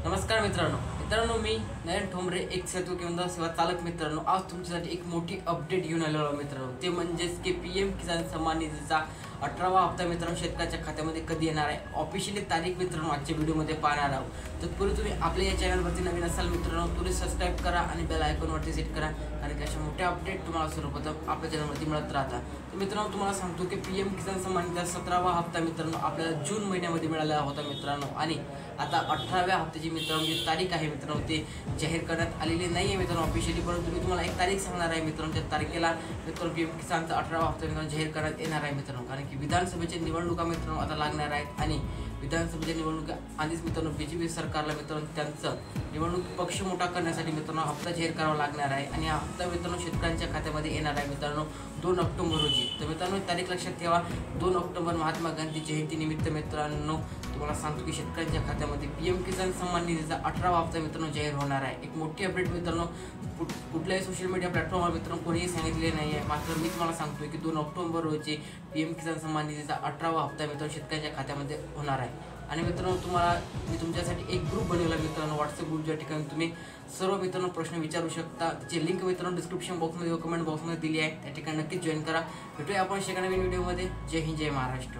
नमस्कार मित्रांनो मी नयन ठोंबरे एक सेतू किंवा सेवा चालक मित्रांनो, आज तुमच्यासाठी एक मोठी अपडेट घेऊन आलेलो आहे मित्रांनो। ते म्हणजेच की पीएम किसान सन्मान निधीचा 18वा हप्ता मित्रांनो शेतकऱ्याच्या खात्यामध्ये कधी येणार आहे, ऑफिशियली तारीख मित्रांनो आजच्या व्हिडिओमध्ये पाहणार आहोत। तत्पूर्वी तुम्ही आपल्या या चॅनलवरती नवीन असाल मित्रांनो, तुम्ही सबस्क्राईब करा आणि बेल आयकॉनवरती सेट करा, कारण अशा मोठ्या अपडेट तुम्हाला सर्वप्रथम आपल्या चॅनलवरती मिळत राहतात। तर मित्रांनो तुम्हाला सांगतो की पीएम किसान सन्मान निधीचा 17वा हप्ता मित्रांनो आपल्याला जून महिन्यामध्ये मिळाला होता मित्रांनो, आणि आता 18व्या हप्त्याची मित्रांनो जी तारीख आहे मित्रांनो ते जाहीर करण्यात आलेली नाही आहे मित्रांनो ऑफिशियली, परंतु मी तुम्हाला एक तारीख सांगणार आहे मित्रांनो। त्या तारखेला मित्रांनो पीएम किसानचा 18वा हप्ता मित्रांनो जाहीर करण्यात येणार आहे मित्रांनो, कारण की विधानसभेच्या निवडणुका मित्रांनो आता लागणार आहेत आणि विधानसभेच्या निवडणुका आधीच मित्रांनो बीजेपी सरकारला मित्रांनो त्यांचं निवडणूक पक्ष मोठा करण्यासाठी मित्रांनो हप्ता जाहीर करावा लागणार आहे, आणि हा हप्ता मित्रांनो शेतकऱ्यांच्या खात्यामध्ये येणार आहे मित्रांनो 2 ऑक्टोबर रोजी। तर मित्रांनो तारीख लक्षात ठेवा, 2 ऑक्टोबर महात्मा गांधी जयंती निमित्त मित्रांनो तुम्हाला सांगतो की शेतकऱ्यांच्या खात्यामध्ये पीएम किसान सन्मान निधीचा 18वा हप्ता मित्रांनो जाहीर होणार आहे। एक मोठी अपडेट मित्रांनो कुठल्याही सोशल मीडिया प्लॅटफॉर्मवर मित्रांनो कोणीही सांगितले नाही आहे, मात्र मी तुम्हाला सांगतोय की 2 ऑक्टोबर रोजी पीएम किसान सन्मान निधीचा 18वा हप्ता मित्रांनो शेतकऱ्यांच्या खात्यामध्ये होणार आहे। आणि मित्रांनो मी तुमच्यासाठी एक ग्रुप बनवला मित्रांनो, व्हॉट्सअप ग्रुप, ज्या ठिकाणी तुम्ही सर्व मित्रांनो प्रश्न विचारू शकता। त्याची लिंक मित्रांनो डिस्क्रिप्शन बॉक्समध्ये व कमेंट बॉक्समध्ये दिली आहे, त्या ठिकाणी नक्कीच जॉईन करा। भेटूया आपण एका नवीन व्हिडिओमध्ये। जय हिंद, जय महाराष्ट्र।